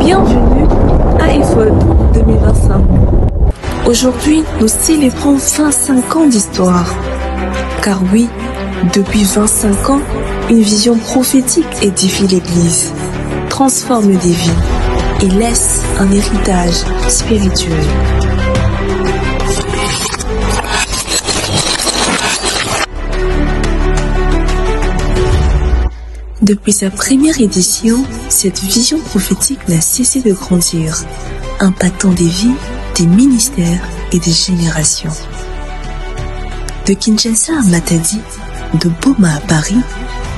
Bienvenue à EFOD 2025. Aujourd'hui, nous célébrons 25 ans d'histoire. Car oui, depuis 25 ans, une vision prophétique édifie l'Église, transforme des vies et laisse un héritage spirituel. Depuis sa première édition, cette vision prophétique n'a cessé de grandir, impactant des vies, des ministères et des générations. De Kinshasa à Matadi, de Boma à Paris,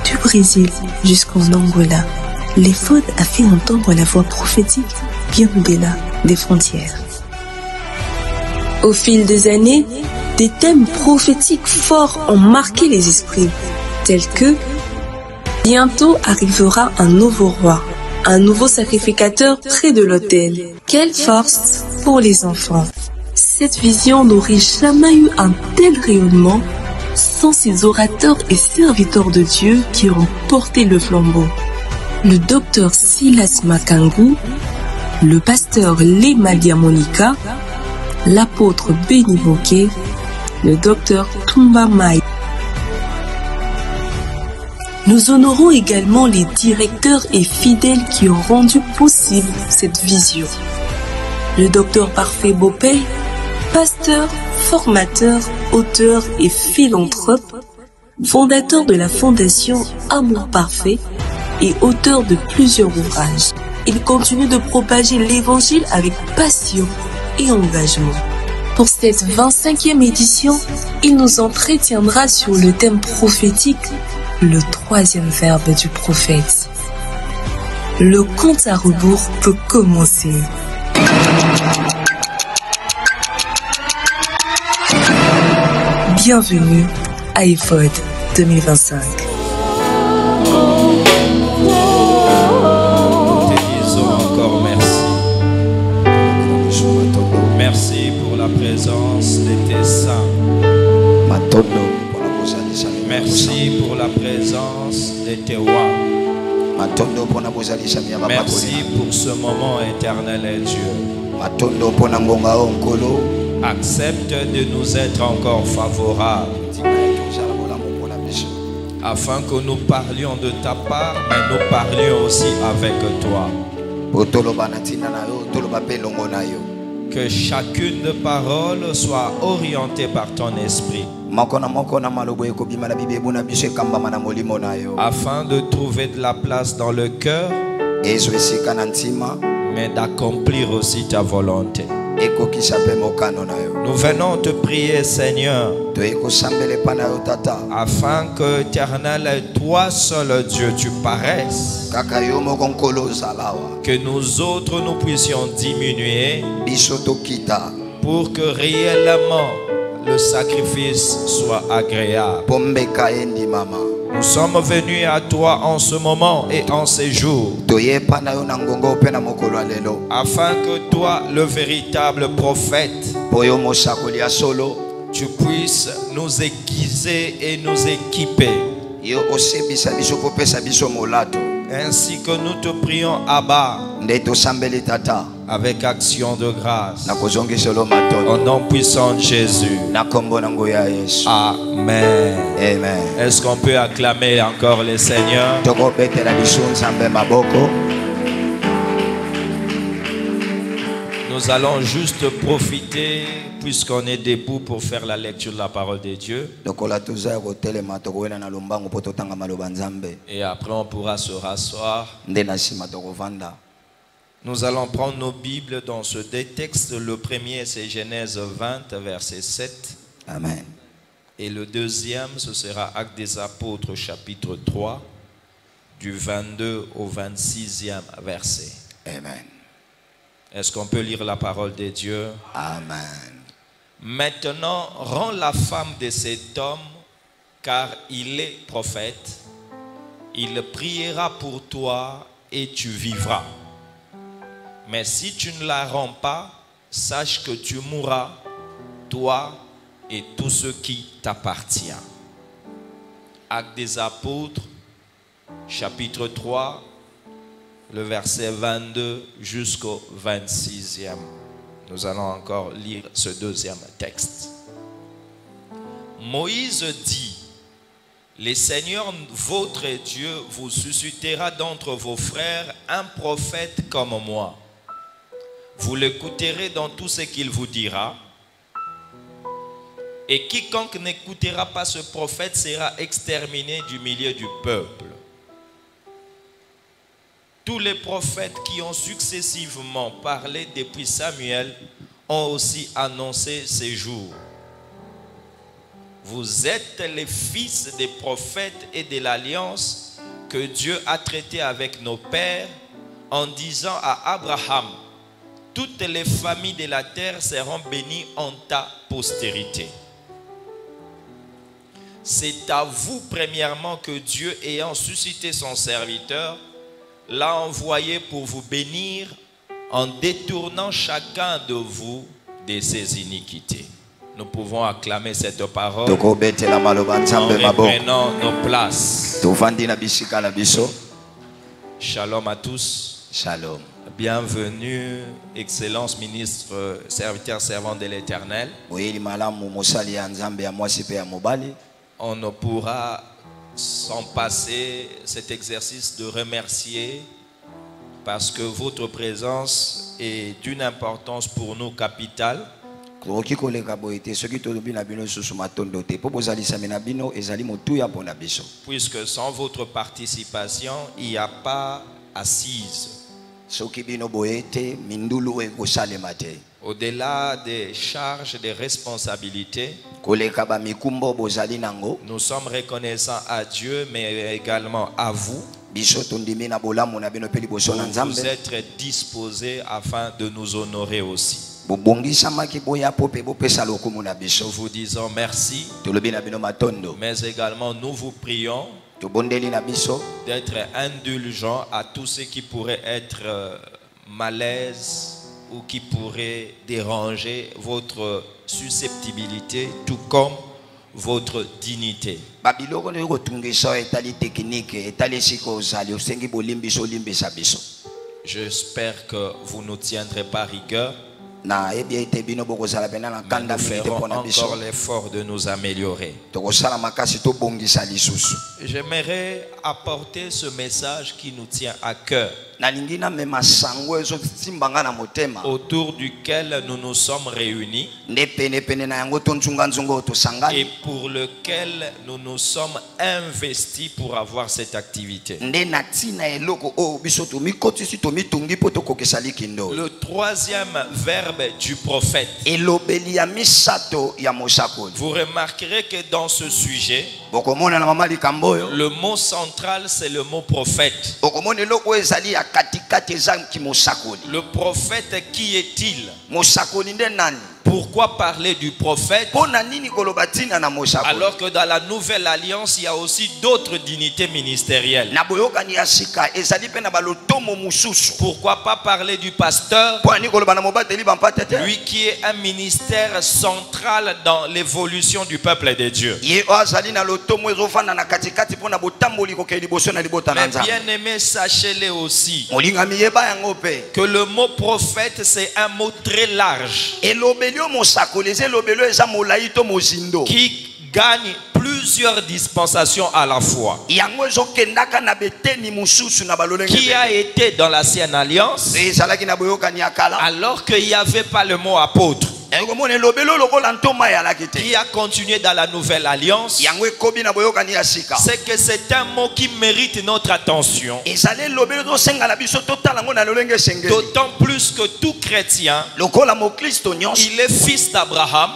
du Brésil jusqu'en Angola, l'EFOD a fait entendre la voix prophétique bien au-delà des frontières. Au fil des années, des thèmes prophétiques forts ont marqué les esprits, tels que bientôt arrivera un nouveau roi, un nouveau sacrificateur près de l'autel. Quelle force pour les enfants! Cette vision n'aurait jamais eu un tel rayonnement sans ces orateurs et serviteurs de Dieu qui ont porté le flambeau. Le docteur Silas Makangu, le pasteur Lemalia Monica, l'apôtre Benny Bokeh, le docteur Tumba Mai. Nous honorons également les directeurs et fidèles qui ont rendu possible cette vision. Le docteur Parfait Bopé, pasteur, formateur, auteur et philanthrope, fondateur de la fondation Amour Parfait et auteur de plusieurs ouvrages. Il continue de propager l'évangile avec passion et engagement. Pour cette 25e édition, il nous entretiendra sur le thème prophétique, le troisième verbe du prophète. Le compte à rebours peut commencer. Bienvenue à EFOD 2025. Nous te disons encore merci. Merci pour la présence de tes saints. Merci pour la présence de tes rois. Merci pour ce moment éternel et Dieu. Accepte de nous être encore favorables afin que nous parlions de ta part, mais nous parlions aussi avec toi. Que chacune de paroles soit orientée par ton esprit, afin de trouver de la place dans le cœur, mais d'accomplir aussi ta volonté. Nous venons te prier, Seigneur, afin que, éternel, toi seul Dieu, tu paraisses, que nous autres nous puissions diminuer pour que réellement le sacrifice soit agréable. Nous sommes venus à toi en ce moment et en ces jours, afin que toi, le véritable prophète, tu puisses nous aiguiser et nous équiper, ainsi que nous te prions, Abba, avec action de grâce, au nom puissant de Jésus. Amen. Amen. Est-ce qu'on peut acclamer encore le Seigneur? Nous allons juste profiter, puisqu'on est debout, pour faire la lecture de la parole de Dieu. Et après on pourra se rasseoir. Nous allons prendre nos Bibles dans ce deux textes. Le premier, c'est Genèse 20, verset 7. Amen. Et le deuxième, ce sera Actes des Apôtres, chapitre 3, du 22 au 26e verset. Amen. Est-ce qu'on peut lire la parole de Dieu? Amen. Maintenant, rends la femme de cet homme, car il est prophète. Il priera pour toi et tu vivras. Mais si tu ne la rends pas, sache que tu mourras, toi et tout ce qui t'appartient. Actes des Apôtres, chapitre 3, le verset 22 jusqu'au 26e. Nous allons encore lire ce deuxième texte. Moïse dit: le Seigneur votre Dieu vous suscitera d'entre vos frères un prophète comme moi. Vous l'écouterez dans tout ce qu'il vous dira. Et quiconque n'écoutera pas ce prophète sera exterminé du milieu du peuple. Tous les prophètes qui ont successivement parlé depuis Samuel ont aussi annoncé ces jours. Vous êtes les fils des prophètes et de l'alliance que Dieu a traité avec nos pères en disant à Abraham: toutes les familles de la terre seront bénies en ta postérité. C'est à vous premièrement que Dieu, ayant suscité son serviteur, l'a envoyé pour vous bénir en détournant chacun de vous de ses iniquités. Nous pouvons acclamer cette parole en reprenant nos places. Shalom à tous. Shalom. Bienvenue, Excellence, ministre, serviteur, servant de l'Éternel. On ne pourra sans passer cet exercice de remercier parce que votre présence est d'une importance pour nous capitale. Puisque sans votre participation, il n'y a pas assise. Au-delà des charges, des responsabilités, nous sommes reconnaissants à Dieu, mais également à vous. Vous êtes disposés afin de nous honorer aussi. Nous vous disons merci, mais également nous vous prions d'être indulgents à tous ceux qui pourraient être malaise ou qui pourraient déranger votre susceptibilité, tout comme votre dignité. J'espère que vous ne tiendrez pas rigueur. Nous ferons encore l'effort de nous améliorer. J'aimerais apporter ce message qui nous tient à cœur, autour duquel nous nous sommes réunis et pour lequel nous nous sommes investis pour avoir cette activité. Le troisième verbe du prophète. Vous remarquerez que dans ce sujet, le mot central, c'est le mot prophète. Le prophète, qui est-il? Pourquoi parler du prophète alors que dans la nouvelle alliance il y a aussi d'autres dignités ministérielles? Pourquoi pas parler du pasteur, lui qui est un ministère central dans l'évolution du peuple de Dieu? Mais bien aimé, sachez-le aussi que le mot prophète, c'est un mot très large qui gagne plusieurs dispensations à la fois, qui a été dans l'ancienne alliance alors qu'il n'y avait pas le mot apôtre, qui a continué dans la nouvelle alliance. C'est que c'est un mot qui mérite notre attention, d'autant plus que tout chrétien, il est fils d'Abraham,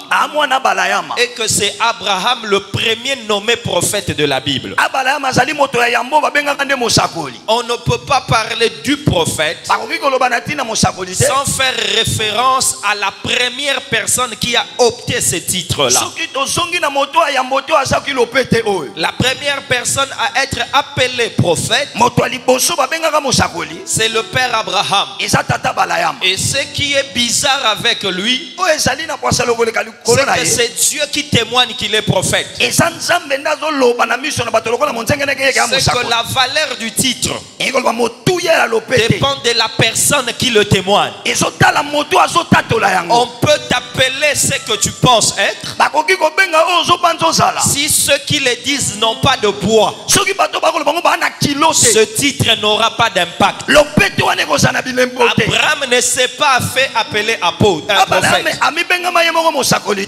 et que c'est Abraham le premier nommé prophète de la Bible. On ne peut pas parler du prophète sans faire référence à la première personne qui a opté ce titre-là. La première personne à être appelée prophète, c'est le père Abraham. Et ce qui est bizarre avec lui, c'est que c'est Dieu qui témoigne qu'il est prophète. C'est que la valeur du titre dépend de la personne qui le témoigne. On peut t'appeler ce que tu penses être. Si ceux qui le disent n'ont pas de poids, ce titre n'aura pas d'impact. Abraham ne s'est pas fait appeler apôtre, prophète.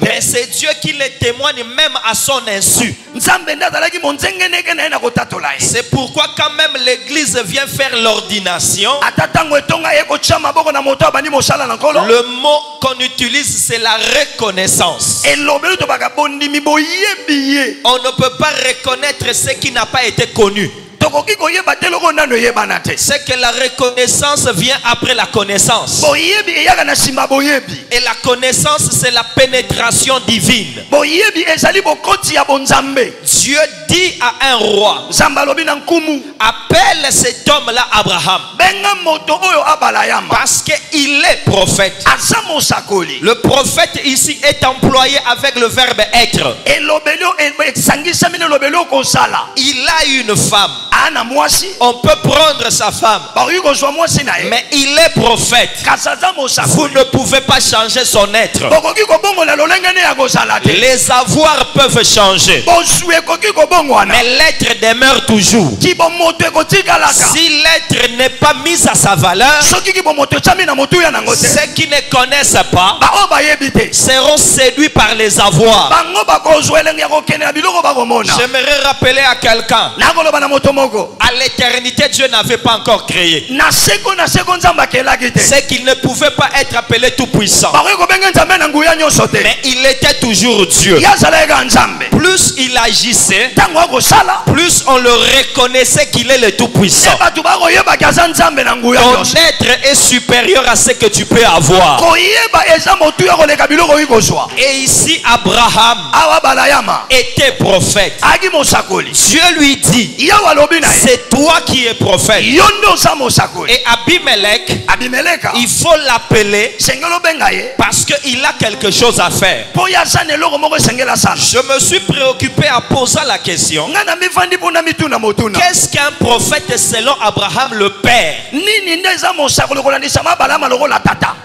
Mais c'est Dieu qui le témoigne même à son insu. C'est pourquoi quand même l'église vient faire l'ordination, le mot qu'on utilise c'est la reconnaissance. On ne peut pas reconnaître ce qui n'a pas été connu. C'est que la reconnaissance vient après la connaissance. Et la connaissance, c'est la pénétration divine. Dieu dit à un roi, appelle cet homme-là Abraham, parce qu'il est prophète. Le prophète ici est employé avec le verbe être. Il a une femme. On peut prendre sa femme, mais il est prophète. Vous ne pouvez pas changer son être. Les avoirs peuvent changer, mais l'être demeure toujours. Si l'être n'est pas mis à sa valeur, ceux qui ne connaissent pas seront séduits par les avoirs. J'aimerais rappeler à quelqu'un, à l'éternité, Dieu n'avait pas encore créé. C'est qu'il ne pouvait pas être appelé tout puissant, mais il était toujours Dieu. Plus il agissait, plus on le reconnaissait qu'il est le tout puissant. Ton être est supérieur à ce que tu peux avoir. Et ici Abraham était prophète. Dieu lui dit, c'est toi qui es prophète. Et Abimelech, il faut l'appeler parce qu'il a quelque chose à faire. Je me suis préoccupé à poser la question, qu'est-ce qu'un prophète selon Abraham le père?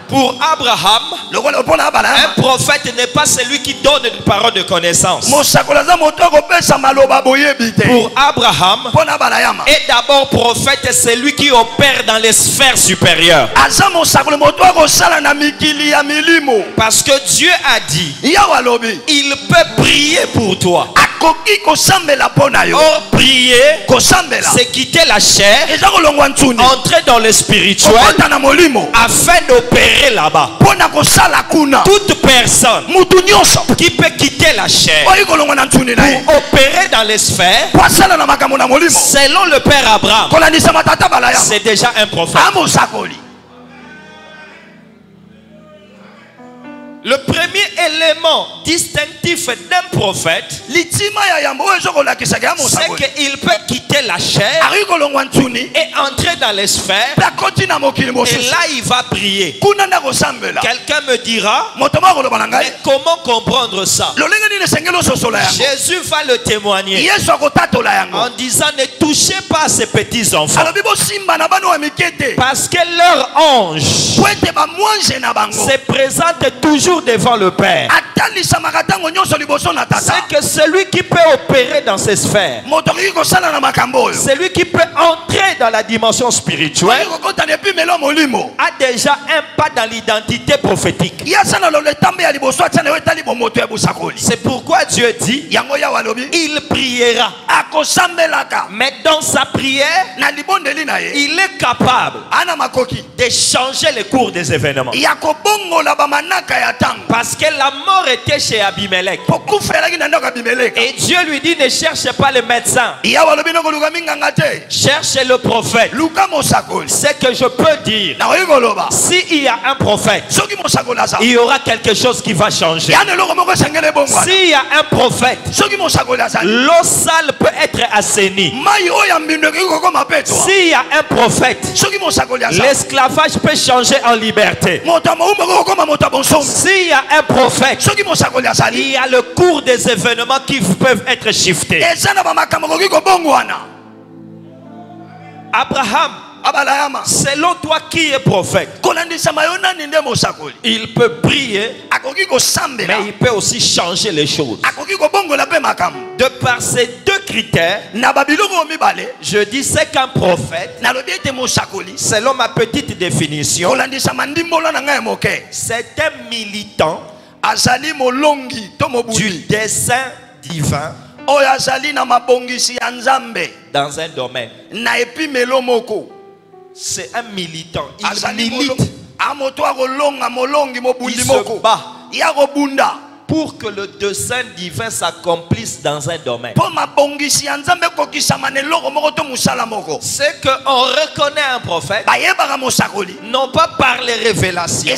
Pour Abraham, un prophète n'est pas celui qui donne une parole de connaissance. Pour Abraham, et d'abord prophète, c'est lui qui opère dans les sphères supérieures. Parce que Dieu a dit, il peut prier pour toi. Or prier, c'est quitter la chair, entrer dans le spirituel, afin d'opérer là-bas. Toute personne qui peut quitter la chair pour opérer dans les sphères, selon le père Abraham, c'est déjà un prophète. Le premier élément distinctif d'un prophète, c'est qu'il peut quitter la chair et entrer dans les sphères. Et là il va prier. Quelqu'un me dira, mais comment comprendre ça? Jésus va le témoigner en disant, ne touchez pas à ces petits enfants, parce que leur ange se présente toujours devant le Père. C'est que celui qui peut opérer dans ces sphères, celui qui peut entrer dans la dimension spirituelle, a déjà un pas dans l'identité prophétique. C'est pourquoi Dieu dit, il priera. Mais dans sa prière, il est capable de changer le cours des événements. Parce que la mort était chez Abimelech. Et Dieu lui dit, ne cherche pas le médecin, cherche le prophète. C'est que je peux dire, s'il y a un prophète, il y aura quelque chose qui va changer. S'il y a un prophète, l'eau sale peut être assainie. S'il y a un prophète, l'esclavage peut changer en liberté. S'il y a un prophète, il y a le cours des événements qui peuvent être shiftés. Abraham Selon toi, qui est prophète? Il peut prier, mais il peut aussi changer les choses. De par ces deux critères, je dis c'est qu'un prophète, selon ma petite définition, c'est un militant du dessein divin dans un domaine. C'est un militant. Il milite. Il se bat pour que le dessein divin s'accomplisse dans un domaine. C'est qu'on reconnaît un prophète, non pas par les révélations,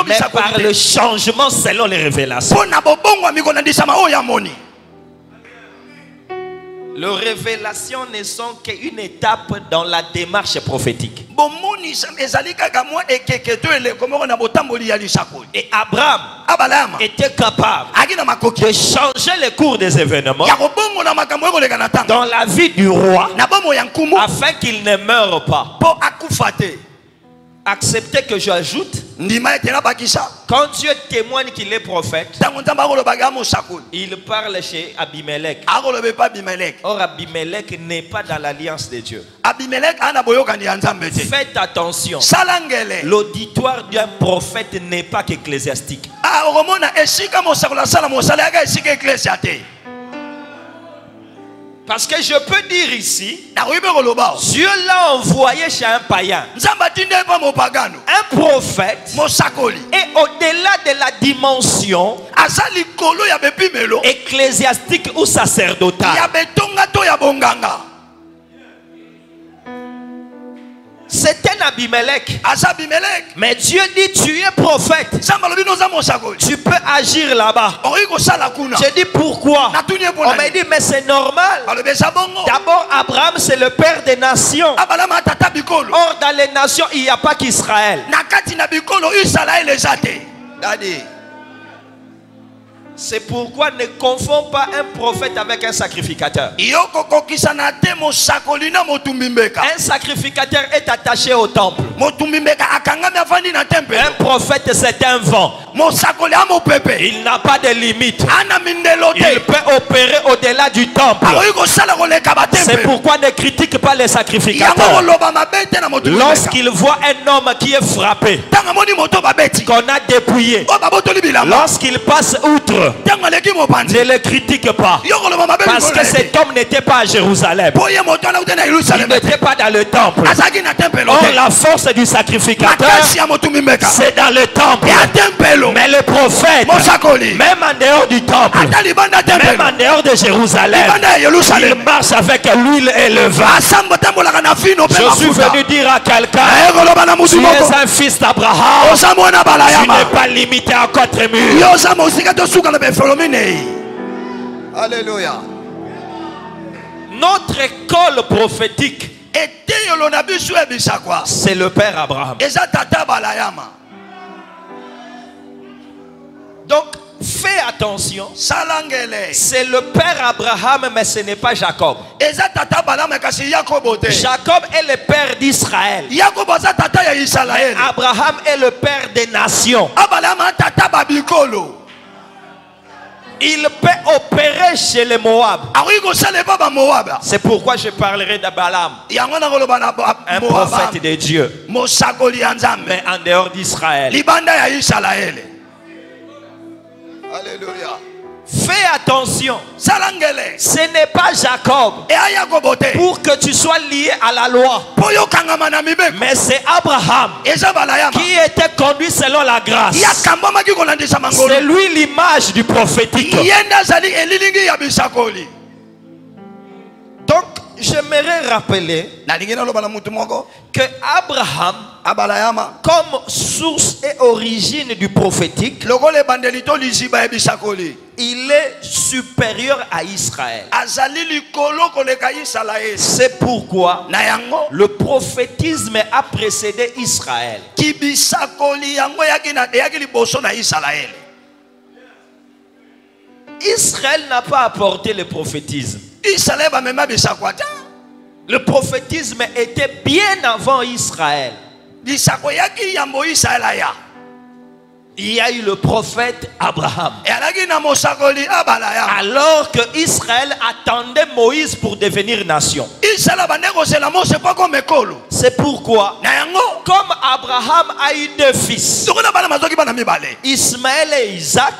mais par le changement selon les révélations. Les révélations ne sont qu'une étape dans la démarche prophétique. Et Abraham était capable de changer le cours des événements dans la vie du roi afin qu'il ne meure pas. Acceptez que j'ajoute, quand Dieu témoigne qu'il est prophète, il parle chez Abimelech. Or Abimelech n'est pas dans l'alliance de Dieu. Faites attention, l'auditoire d'un prophète n'est pas qu'ecclésiastique. Parce que je peux dire ici, Dieu l'a envoyé chez un païen, un prophète, et au-delà de la dimension ecclésiastique ou sacerdotale. C'est un Abimelech. Mais Dieu dit tu es prophète. Tu peux agir là-bas. J'ai dit pourquoi? On m'a dit mais c'est normal. D'abord Abraham c'est le père des nations. Or dans les nations il n'y a pas qu'Israël. C'est pourquoi ne confonds pas un prophète avec un sacrificateur. Un sacrificateur est attaché au temple. Un prophète c'est un vent. Il n'a pas de limite. Il peut opérer au-delà du temple. C'est pourquoi ne critique pas les sacrificateurs. Lorsqu'il voit un homme qui est frappé, qu'on a dépouillé, lorsqu'il passe outre, ne le critique pas. Parce que cet homme n'était pas à Jérusalem. Il n'était pas dans le temple. Or la force du sacrificateur c'est dans le temple. Mais le prophète, même en dehors du temple, même en dehors de Jérusalem, il marche avec l'huile et le vin. Je suis venu dire à quelqu'un, tu es un fils d'Abraham. Tu n'es pas limité à 4 murs. Alléluia. Notre école prophétique, c'est le père Abraham. Donc fais attention, c'est le père Abraham mais ce n'est pas Jacob. Jacob est le père d'Israël. Abraham est le père des nations. Il peut opérer chez les Moab. C'est pourquoi je parlerai d'Abalam, un prophète de Dieu, mais en dehors d'Israël. Alléluia. Fais attention, ce n'est pas Jacob pour que tu sois lié à la loi, mais c'est Abraham qui était conduit selon la grâce. C'est lui l'image du prophétique. Donc j'aimerais rappeler que Abraham, comme source et origine du prophétique, il est supérieur à Israël. C'est pourquoi le prophétisme a précédé Israël. Israël n'a pas apporté le prophétisme. Le prophétisme était bien avant Israël. Il y a eu le prophète Abraham. Alors que Israël attendait Moïse pour devenir nation. C'est pourquoi, comme Abraham a eu deux fils, Ismaël et Isaac,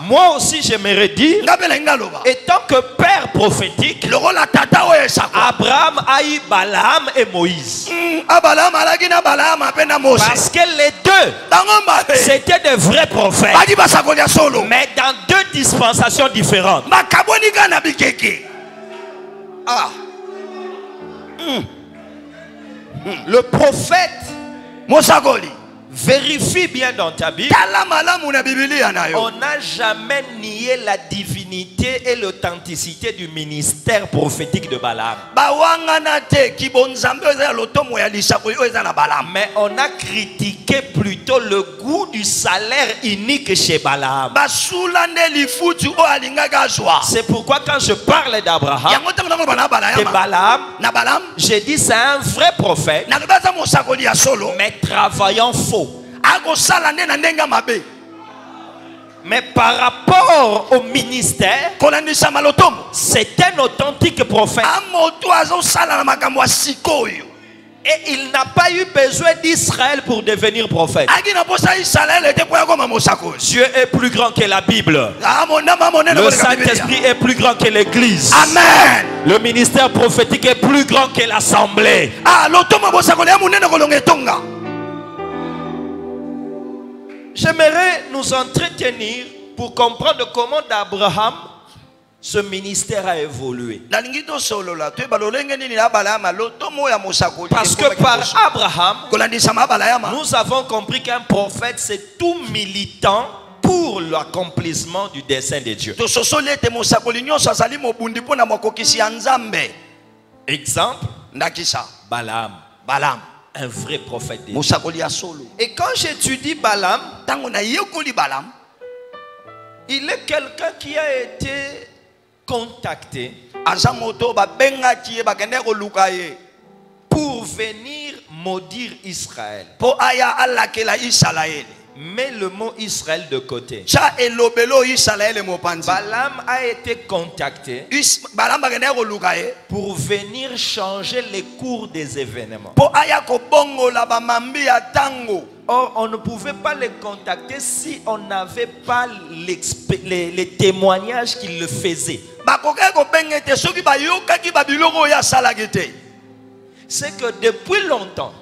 moi aussi j'aimerais dire, étant que père prophétique, Abraham a eu Balaam et Moïse. Parce que les deux, c'était de vrais prophètes, mais dans deux dispensations différentes. Le prophète, vérifie bien dans ta Bible. On n'a jamais nié la divinité et l'authenticité du ministère prophétique de Balaam. Mais on a critiqué plutôt le goût du salaire unique chez Balaam. C'est pourquoi quand je parle d'Abraham, de Balaam, j'ai dit c'est un vrai prophète, mais travaillant faux. Mais par rapport au ministère, c'est un authentique prophète. Et il n'a pas eu besoin d'Israël pour devenir prophète. Dieu est plus grand que la Bible. Le Saint-Esprit est plus grand que l'Église. Amen. Le ministère prophétique est plus grand que l'Assemblée. J'aimerais nous entretenir pour comprendre comment d'Abraham ce ministère a évolué. Parce que par Abraham, nous avons compris qu'un prophète c'est tout militant pour l'accomplissement du dessein de Dieu. Exemple, Balaam. Un vrai prophète de Dieu. Et quand j'étudie Balaam, il est quelqu'un qui a été contacté pour venir maudire Israël. Mais le mot Israël de côté. Balaam a été contacté pour venir changer les cours des événements. Or, on ne pouvait pas les contacter si on n'avait pas les témoignages qu'il le faisait. C'est que depuis longtemps,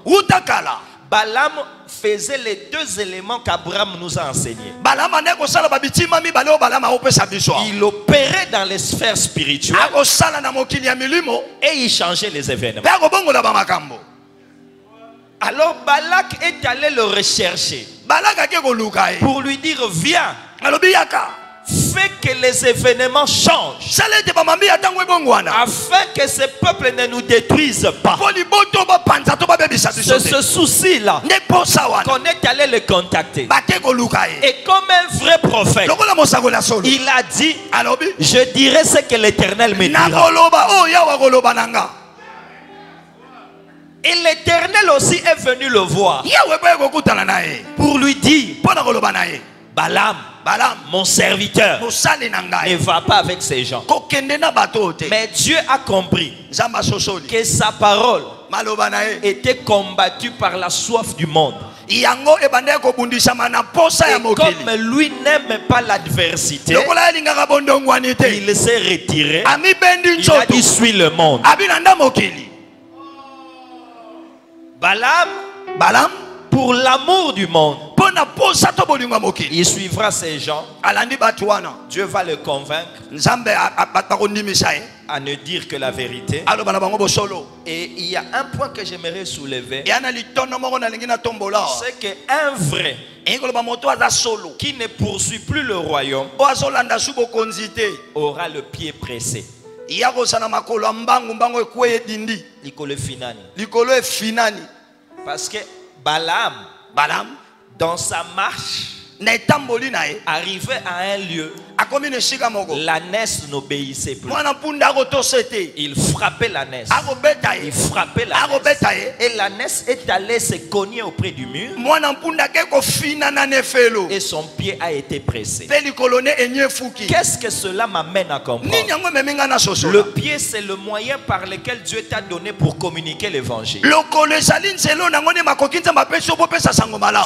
Balaam faisait les deux éléments qu'Abraham nous a enseignés. Il opérait dans les sphères spirituelles et il changeait les événements. Alors Balak est allé le rechercher pour lui dire viens, fais que les événements changent afin que ce peuple ne nous détruise pas. C'est ce souci-là qu'on est allé le contacter. Et comme un vrai prophète, il a dit je dirai ce que l'Éternel me dira. Et l'Éternel aussi est venu le voir pour lui dire Balaam, mon serviteur, ne va pas avec ces gens. Mais Dieu a compris que sa parole était combattue par la soif du monde. Et comme lui n'aime pas l'adversité, il s'est retiré. Il a dit suis le monde. Balaam, pour l'amour du monde, il suivra ces gens. Dieu va le convaincre à ne dire que la vérité. Et il y a un point que j'aimerais soulever, c'est qu'un vrai qui ne poursuit plus le royaume aura le pied pressé. Parce que Balaam, dans sa marche, arrivait à un lieu L'ânesse n'obéissait plus. Il frappait l'ânesse. Il frappait l'ânesse. Et l'ânesse est allée se cogner auprès du mur. Et son pied a été pressé. Qu'est-ce que cela m'amène à comprendre? Le pied, c'est le moyen par lequel Dieu t'a donné pour communiquer l'évangile.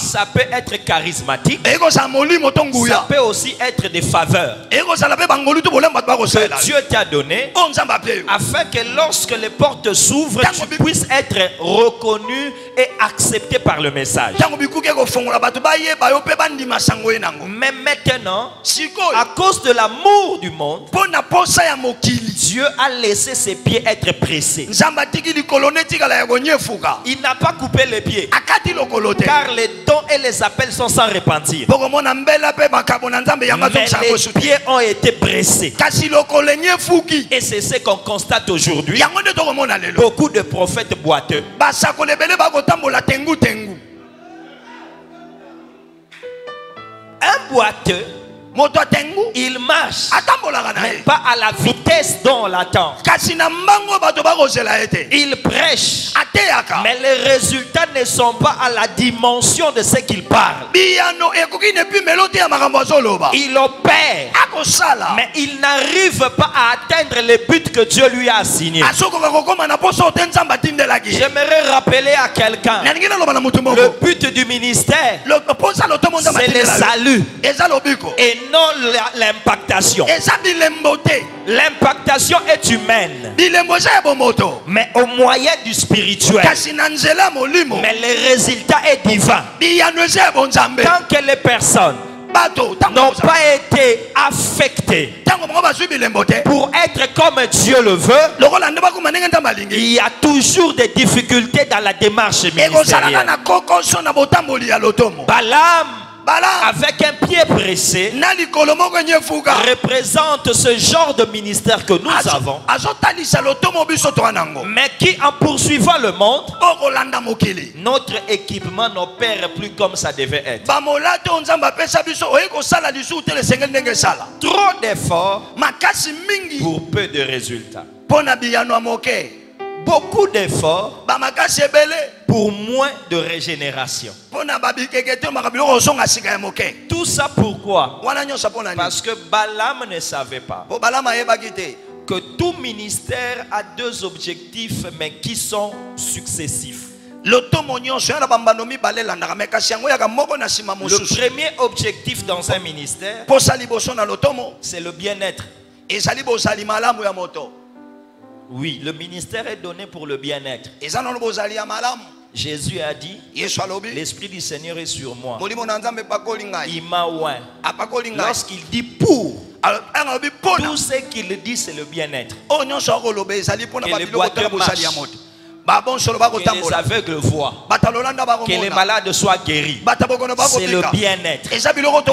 Ça peut être charismatique. Ça peut aussi être des faveurs que Dieu t'a donné afin que lorsque les portes s'ouvrent, tu puisses être reconnu et accepté par le message. Mais maintenant, à cause de l'amour du monde, Dieu a laissé ses pieds être pressés. Il n'a pas coupé les pieds, car les dons et les appels sont sans repentir. Mais les pieds ont été pressés. Et c'est ce qu'on constate aujourd'hui. Beaucoup de prophètes boiteux. Un boiteux, il marche, mais pas à la vitesse dont on l'attend. Il prêche, mais les résultats ne sont pas à la dimension de ce qu'il parle. Il opère, mais il n'arrive pas à atteindre les buts que Dieu lui a assignés. J'aimerais rappeler à quelqu'un, le but du ministère, c'est le salut et non l'impactation. L'impactation est humaine, mais au moyen du spirituel. Mais le résultat est divin. Tant que les personnes n'ont pas été affectés pour être comme Dieu le veut, il y a toujours des difficultés dans la démarche ministérielle. Balaam, avec un pied pressé, représente ce genre de ministère que nous avons, mais qui, en poursuivant le monde, notre équipement n'opère plus comme ça devait être. Trop d'efforts pour peu de résultats. Beaucoup d'efforts pour moins de régénération. Tout ça pourquoi? Parce que Balaam ne savait pas que tout ministère a deux objectifs, mais qui sont successifs. Le premier objectif dans un ministère, c'est le bien-être. Oui, le ministère est donné pour le bien-être. Jésus a dit, l'Esprit du Seigneur est sur moi. Il m'a oint. Lorsqu'il dit pour, tout ce qu'il dit, c'est le bien-être. Que les boiteux marchent, que les aveugles voient, que les malades soient guéris. C'est le bien-être.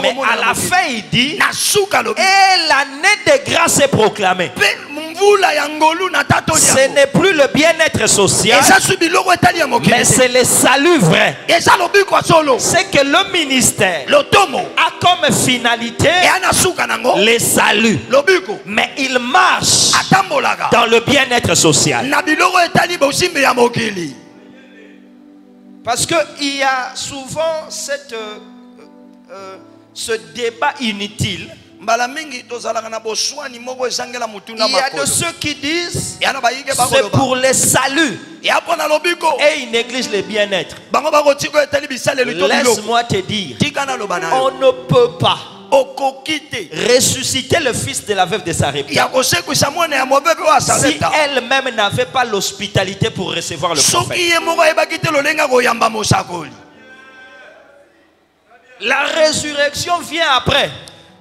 Mais à la fin, il dit, et l'année de grâce est proclamée. Ce n'est plus le bien-être social, mais c'est le salut vrai. C'est que le ministère a comme finalité le salut, mais il marche dans le bien-être social. Parce qu'il y a souvent ce débat inutile. Il y a de ceux qui disent c'est pour le salut et ils négligent le bien-être. Laisse-moi te dire, on ne peut pas ressusciter le fils de la veuve de Sarepta si elle-même n'avait pas l'hospitalité pour recevoir le prophète. La résurrection vient après.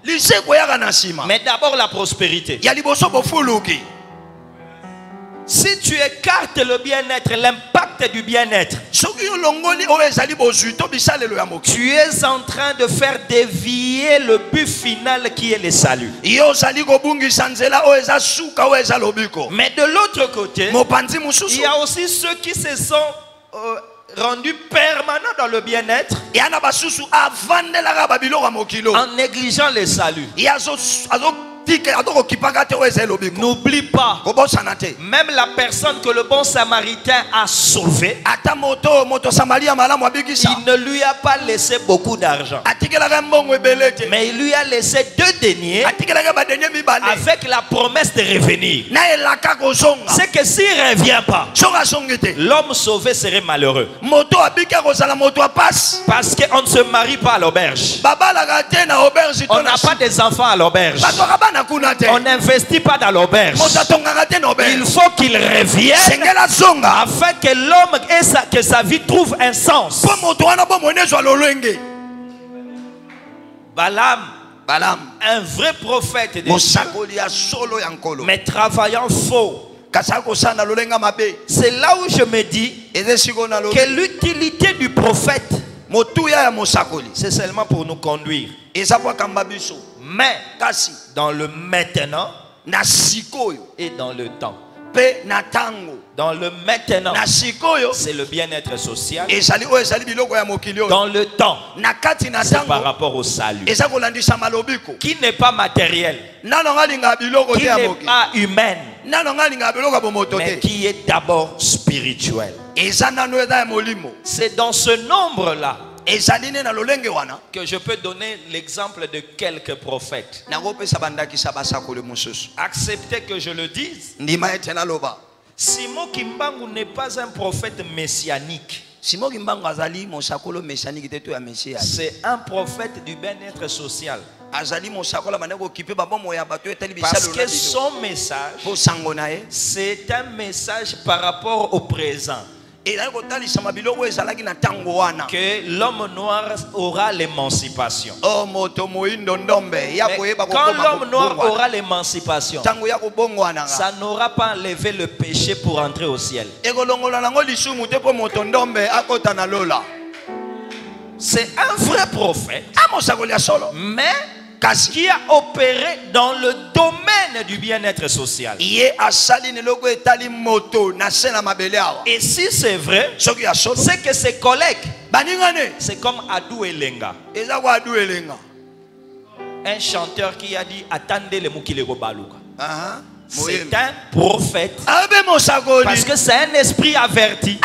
Mais d'abord la prospérité. Si tu écartes le bien-être, l'impact du bien-être, tu es en train de faire dévier le but final qui est le salut. Mais de l'autre côté, il y a aussi ceux qui se sont rendu permanent dans le bien-être en négligeant les saluts. N'oublie pas, même la personne que le bon samaritain a sauvée, il ne lui a pas laissé beaucoup d'argent, mais il lui a laissé 2 deniers avec la promesse de revenir. C'est que s'il ne revient pas, l'homme sauvé serait malheureux, parce qu'on ne se marie pas à l'auberge, on n'a pas des enfants à l'auberge, on n'investit pas dans l'auberge. Il faut qu'il revienne afin que l'homme et que sa vie trouve un sens. Balaam, un vrai prophète de Dieu, mais travaillant faux. C'est là où je me dis que l'utilité du prophète, c'est seulement pour nous conduire. Mais dans le maintenant et dans le temps. Dans le maintenant, c'est le bien-être social. Dans le temps, c'est par rapport au salut, qui n'est pas matériel, qui n'est pas humain, mais qui est d'abord spirituel. C'est dans ce nombre-là que je peux donner l'exemple de quelques prophètes. Acceptez que je le dise. Simon Kimbangu n'est pas un prophète messianique. C'est un prophète du bien-être social. Parce que son message, c'est un message par rapport au présent. Que l'homme noir aura l'émancipation. Mais quand l'homme noir aura l'émancipation, ça n'aura pas enlevé le péché pour entrer au ciel. C'est un vrai prophète, mais qui a opéré dans le domaine du bien-être social. Et si c'est vrai, c'est que ses collègues, c'est comme Adou Elenga, un chanteur qui a dit attendez le Mukilego Baluka. C'est un prophète, parce que c'est un esprit averti.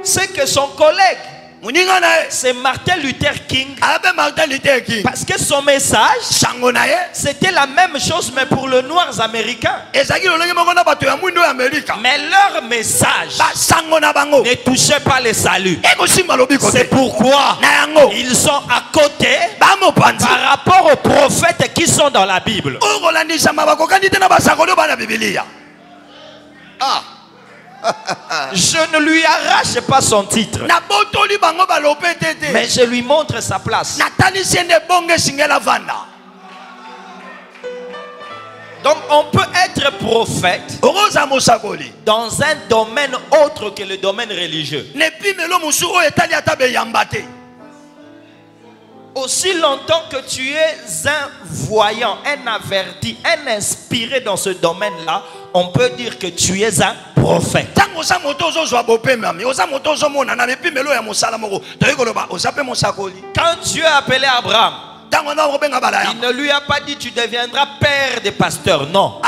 C'est que son collègue, c'est Martin Luther King, parce que son message, c'était la même chose mais pour les noirs américains. Mais leur message ne touchait pas les saluts. C'est pourquoi ils sont à côté par rapport aux prophètes qui sont dans la Bible. Je ne lui arrache pas son titre, mais je lui montre sa place. Donc on peut être prophète dans un domaine autre que le domaine religieux. Aussi longtemps que tu es un voyant, un averti, un inspiré dans ce domaine-là, on peut dire que tu es un prophète. Quand Dieu a appelé Abraham, il ne lui a pas dit tu deviendras père des pasteurs, non.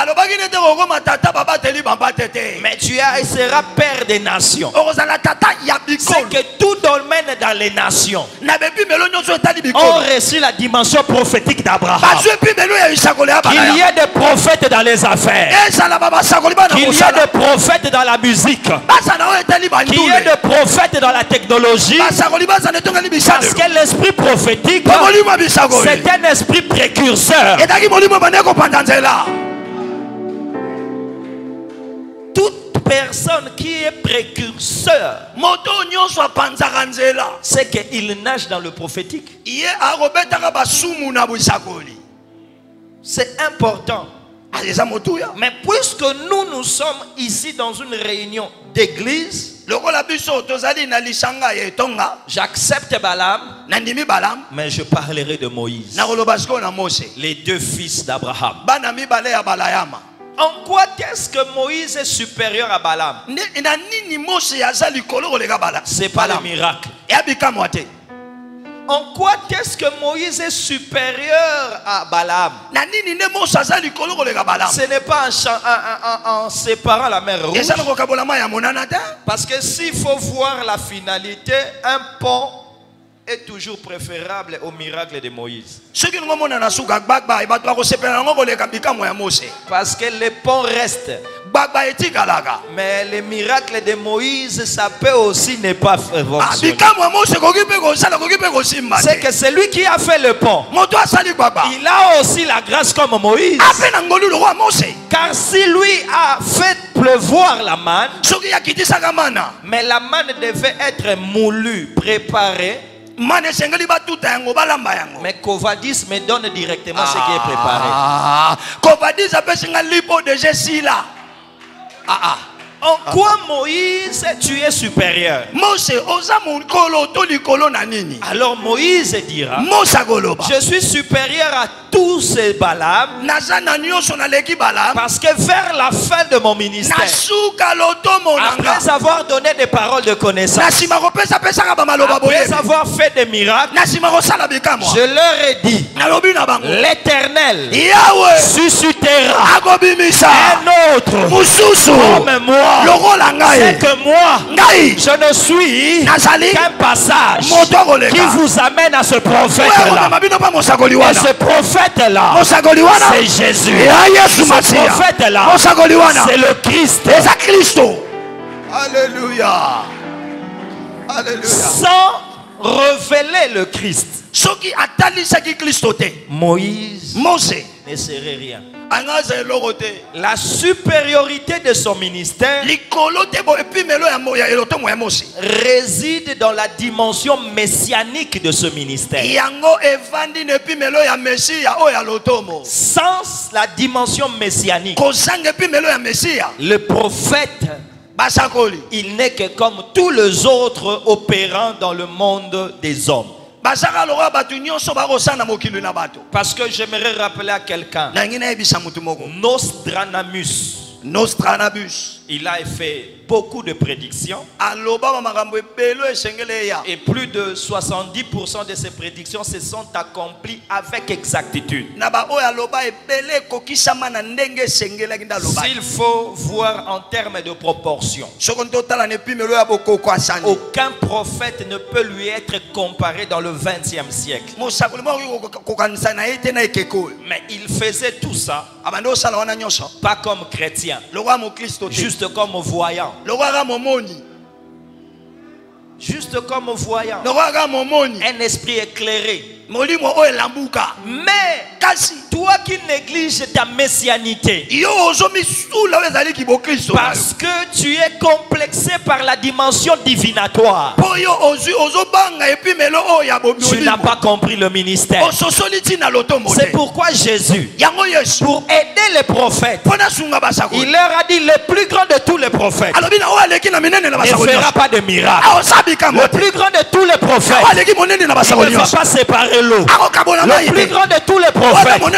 Mais tu seras père des nations. C'est que tout domaine dans les nations ont reçu la dimension prophétique d'Abraham. Qu'il y ait des prophètes dans les affaires, qu'il y ait des prophètes dans la musique, qu'il y ait des prophètes dans la technologie, parce que l'esprit prophétique, c'est un esprit précurseur. Toute personne qui est précurseur, c'est qu'il nage dans le prophétique. C'est important. Mais puisque nous sommes ici dans une réunion d'église, j'accepte Balaam, mais je parlerai de Moïse, les 2 fils d'Abraham. En quoi est-ce que Moïse est supérieur à Balaam? C'est pas le miracle. En quoi est-ce que Moïse est supérieur à Balaam? Ce n'est pas en séparant la mer Rouge. Parce que s'il faut voir la finalité, un pont est toujours préférable au miracle de Moïse. Parce que les ponts restent. Mais le miracle de Moïse, ça peut aussi ne pas fonctionner. C'est que c'est lui qui a fait le pont. Il a aussi la grâce comme Moïse. Car si lui a fait pleuvoir la manne, mais la manne devait être moulue, préparée. Mais Covadis me donne directement ce qui est préparé. En quoi Moïse tu es supérieur? Alors Moïse dira, je suis supérieur à tous ces Balaam, parce que vers la fin de mon ministère, après avoir donné des paroles de connaissance, après avoir fait des miracles, je leur ai dit, l'Éternel suscitera un autre comme moi. C'est que moi, je ne suis qu'un passage qui vous amène à ce prophète-là. Et ce prophète-là, c'est Jésus. Ce prophète-là, c'est le Christ. Alléluia. Alléluia. Sans révéler le Christ, Moïse ne serait rien. La supériorité de son ministère réside dans la dimension messianique de ce ministère. Sans la dimension messianique, le prophète, il n'est que comme tous les autres opérant dans le monde des hommes. Parce que j'aimerais rappeler à quelqu'un, Nostradamus, il a fait beaucoup de prédictions et plus de 70% de ces prédictions se sont accomplies avec exactitude. S'il faut voir en termes de proportion, aucun prophète ne peut lui être comparé dans le 20e siècle. Mais il faisait tout ça pas comme chrétien, juste comme voyant. Juste comme voyant. Un esprit éclairé. Mais toi qui négliges ta messianité, parce que tu es complexé par la dimension divinatoire, tu n'as pas compris le ministère. C'est pourquoi Jésus, pour aider les prophètes, il leur a dit: le plus grand de tous les prophètes ne fera pas de miracle. Le plus grand de tous les prophètes, il ne va pas séparer l'eau. Le plus grand de tous les prophètes, il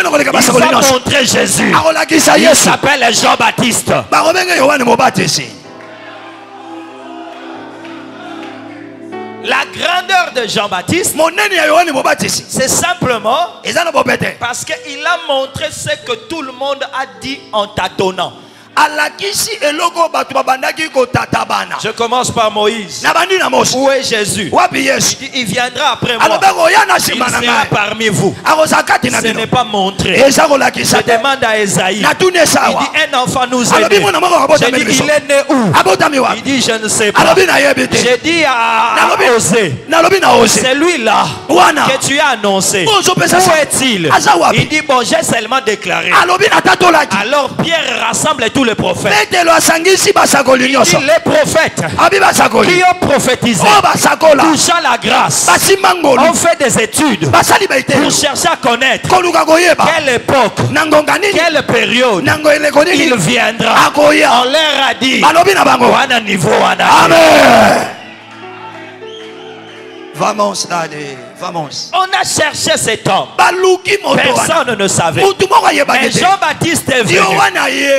va montrer Jésus. Il s'appelle Jean-Baptiste. La grandeur de Jean-Baptiste, c'est simplement parce qu'il a montré ce que tout le monde a dit en tâtonnant. Je commence par Moïse. Où est Jésus? Il viendra après moi. Il sera parmi vous. Ce n'est pas montré. Je demande à Esaïe. Il dit: un enfant nous est né. J'ai dit: il est né où? Il dit: je ne sais pas. J'ai dit à Osée: c'est lui-là que tu as annoncé. Où est-il? Il dit: bon, j'ai seulement déclaré. Alors Pierre rassemble tous les prophètes. Il dit: les prophètes qui ont prophétisé touchant la grâce ont fait des études pour chercher à connaître quelle époque, quelle période il viendra. On leur a dit: amen. Vamos, Daddy. Vamos. On a cherché cet homme. Personne ne savait. Mais Jean-Baptiste est venu.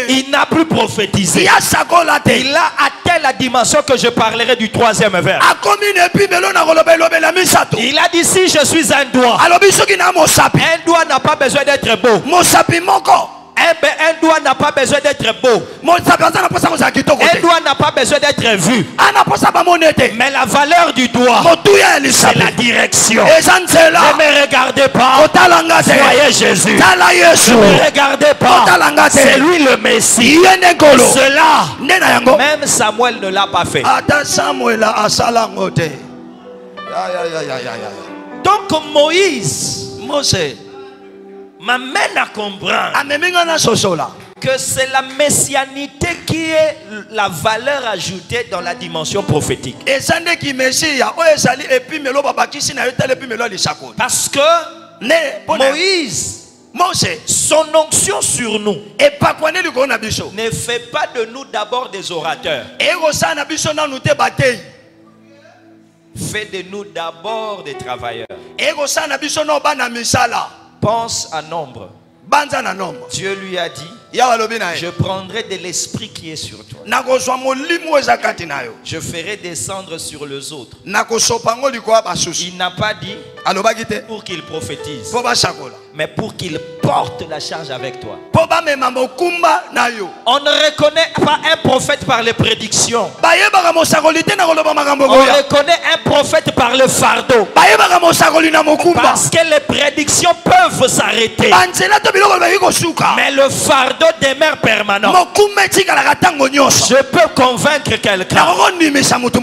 Il n'a plus prophétisé. Il a atteint la dimension que je parlerai du troisième vers. Il a dit si je suis un doigt. Un doigt n'a pas besoin d'être beau. Un doigt n'a pas besoin d'être beau. Un doigt n'a pas besoin d'être vu. Mais la valeur du doigt, c'est la direction. Ne me regardez pas, voyez Jésus. Ne me regardez pas, c'est lui le Messie. Cela, même Samuel ne l'a pas fait. Donc Moïse m'amène à comprendre que c'est la messianité qui est la valeur ajoutée dans la dimension prophétique. Parce que Moïse, son onction sur nous ne fait pas de nous d'abord des orateurs. Fait de nous d'abord des travailleurs. Pense à nombre. Dieu lui a dit, je prendrai de l'esprit qui est sur toi. Je ferai descendre sur les autres. Il n'a pas dit pour qu'il prophétise, mais pour qu'il porte la charge avec toi. On ne reconnaît pas un prophète par les prédictions. On reconnaît un prophète par le fardeau. Parce que les prédictions peuvent s'arrêter, mais le fardeau demeure permanent. Je peux convaincre quelqu'un.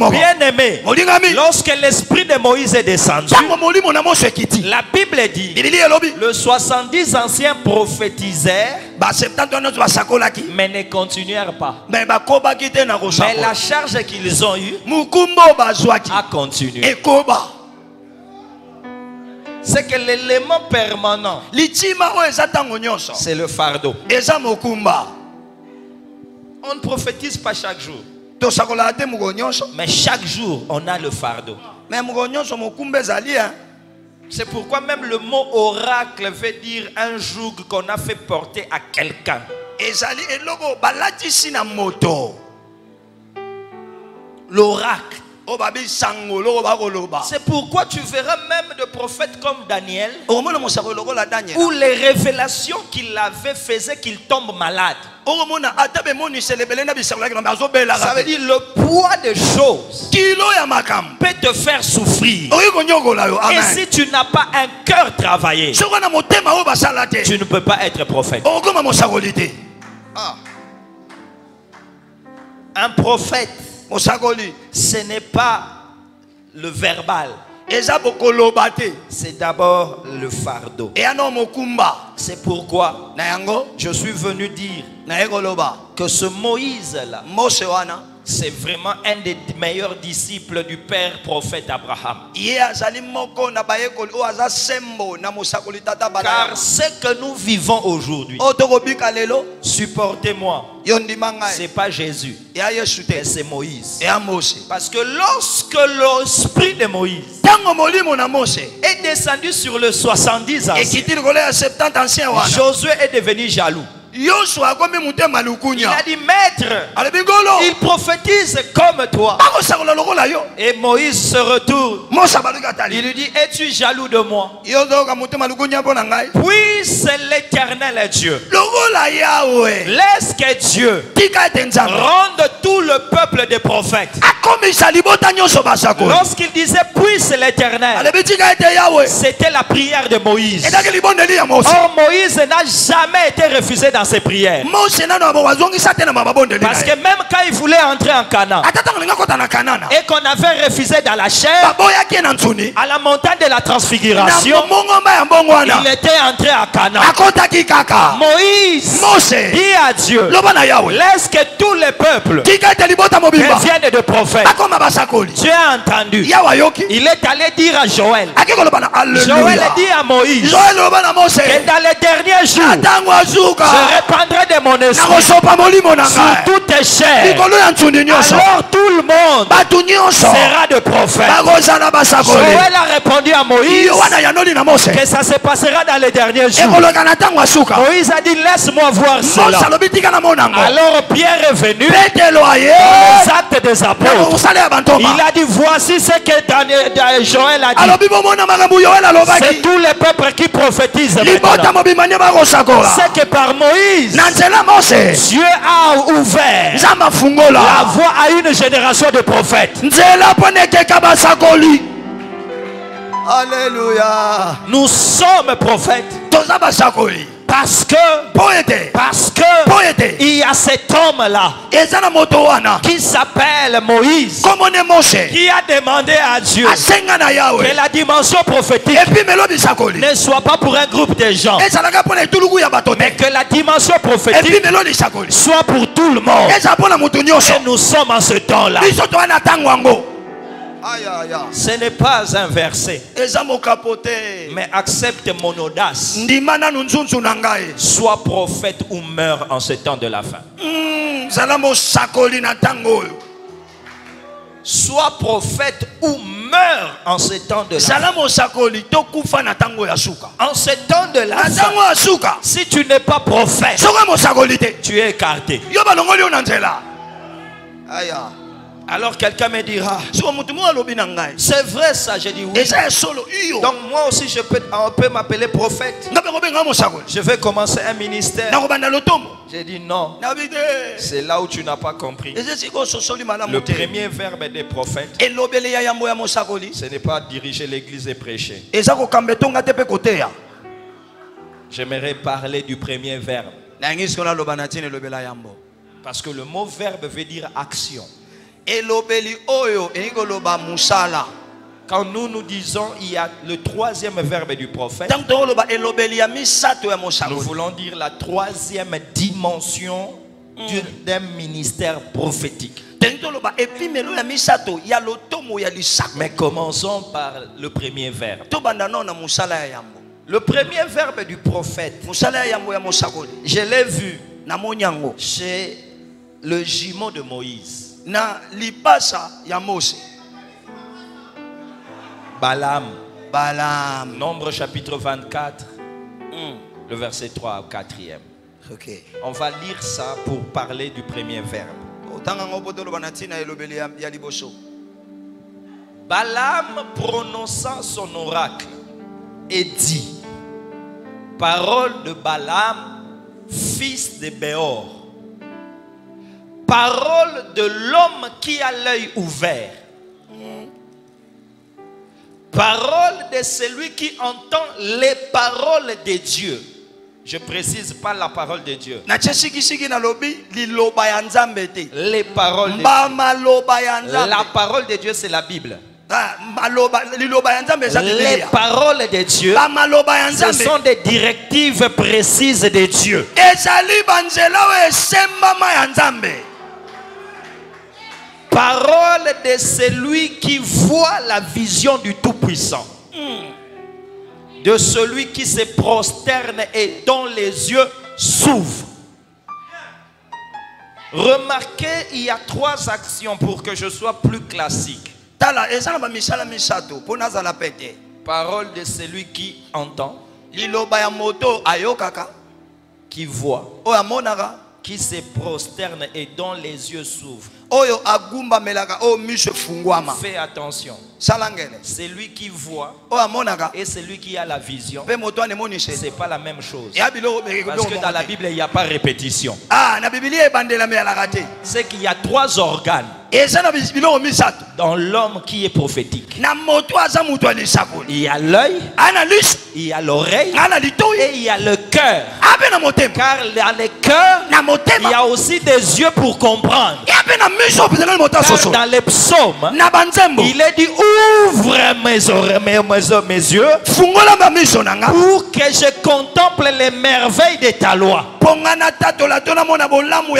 Bien aimé, lorsque l'esprit de Moïse est descendu, la Bible dit, le 70 anciens prophétisèrent, mais ne continuèrent pas. Mais la charge qu'ils ont eue a continué. C'est que l'élément permanent, c'est le fardeau. On ne prophétise pas chaque jour, mais chaque jour on a le fardeau. C'est pourquoi même le mot oracle veut dire un joug qu'on a fait porter à quelqu'un. L'oracle. C'est pourquoi tu verras même des prophètes comme Daniel, où les révélations qu'il avait faisaient qu'il tombe malade. Ça veut dire le poids des choses peut te faire souffrir. Et si tu n'as pas un cœur travaillé, tu ne peux pas être prophète. Un prophète, ce n'est pas le verbal, c'est d'abord le fardeau. C'est pourquoi je suis venu dire que ce Moïse-là, c'est vraiment un des meilleurs disciples du père prophète Abraham. Car ce que nous vivons aujourd'hui, supportez-moi, c'est pas Jésus, c'est Moïse. Parce que lorsque l'esprit de Moïse est descendu sur le 70 anciens, Josué est devenu jaloux. Il a dit, maître, il prophétise comme toi. Et Moïse se retourne. Il lui dit, es-tu jaloux de moi? Puisse l'Éternel Dieu, laisse que Dieu rende tout le peuple des prophètes. Lorsqu'il disait puisse l'Éternel, c'était la prière de Moïse. Or Moïse n'a jamais été refusé dans ses prières. Parce que même quand il voulait entrer en Canaan et qu'on avait refusé dans la chair, à la montagne de la transfiguration, il était entré à Canaan. Moïse dit à Dieu, laisse que tous les peuples deviennent de prophètes. Dieu a entendu. Il est allé dire à Joël. Joël dit à Moïse que dans les derniers jours, je répandrai de mon esprit sur toutes tes chairs. Alors tout le monde sera de prophète. Joël a répondu à Moïse que ça se passera dans les derniers jours. Moïse a dit laisse-moi voir cela. Alors Pierre est venu dans les actes des apôtres. Il a dit voici ce que Joël a dit. C'est tous les peuples qui prophétisent maintenant. C'est que par Moïse Dieu a ouvert la voie à une génération de prophètes. Alléluia. Nous sommes prophètes parce que il y a cet homme-là qui s'appelle Moïse, qui a demandé à Dieu que la dimension prophétique ne soit pas pour un groupe de gens, mais que la dimension prophétique soit pour tout le monde. Et nous sommes en ce temps-là. Ce n'est pas un verset, mais accepte mon audace. Sois prophète ou meurs en ce temps de la fin. Sois prophète ou meurs en ce temps de la fin. En ce temps de la fin, si tu n'es pas prophète, tu es écarté. Alors quelqu'un me dira, c'est vrai ça, j'ai dit oui. Donc moi aussi on peut m'appeler prophète. Je vais commencer un ministère. J'ai dit non. C'est là où tu n'as pas compris. Le premier verbe des prophètes, ce n'est pas diriger l'église et prêcher. J'aimerais parler du premier verbe. Parce que le mot verbe veut dire action. Quand nous disons il y a le troisième verbe du prophète, nous voulons dire la troisième dimension d'un ministère prophétique. Mais commençons par le premier verbe. Le premier verbe du prophète, je l'ai vu chez le jumeau de Moïse, Balaam. Nombre chapitre 24, le verset 3 au 4e. On va lire ça pour parler du premier verbe. Balaam prononça son oracle et dit: parole de Balaam, fils de Béor, parole de l'homme qui a l'œil ouvert, parole de celui qui entend les paroles de Dieu. Je précise pas la parole de Dieu. Les paroles de Dieu. La parole de Dieu, c'est la Bible. Les paroles de Dieu, ce sont des directives précises de Dieu. Parole de celui qui voit la vision du Tout-Puissant, de celui qui se prosterne et dont les yeux s'ouvrent. Remarquez, il y a 3 actions pour que je sois plus classique. Parole de celui qui entend, qui voit, qui se prosterne et dont les yeux s'ouvrent. Fais attention. C'est lui qui voit et celui qui a la vision. C'est pas la même chose. Parce que dans la Bible, il n'y a pas répétition. C'est qu'il y a 3 organes dans l'homme qui est prophétique. Il y a l'œil, il y a l'oreille et il y a le cœur. Car dans le cœur, il y a aussi des yeux pour comprendre. Car dans les psaumes, il est dit: ouvre mes yeux pour que je contemple les merveilles de ta loi.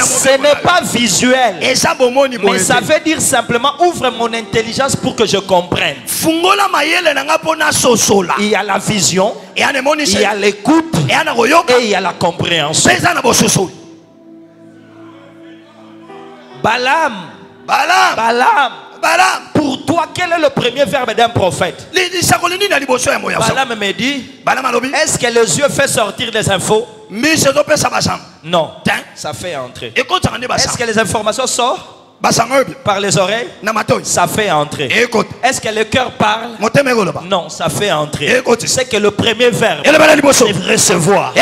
Ce n'est pas visuel, mais ça veut dire simplement: ouvre mon intelligence pour que je comprenne. Il y a la vision, il y a l'écoute et il y a la compréhension. Balaam. Pour toi, quel est le premier verbe d'un prophète? Balaam me dit, est-ce que les yeux fait sortir des infos? Non, ça fait entrer. Est-ce que les informations sortent par les oreilles? Ça fait entrer. Est-ce que le cœur parle? Non, ça fait entrer. C'est que le premier verbe, c'est recevoir.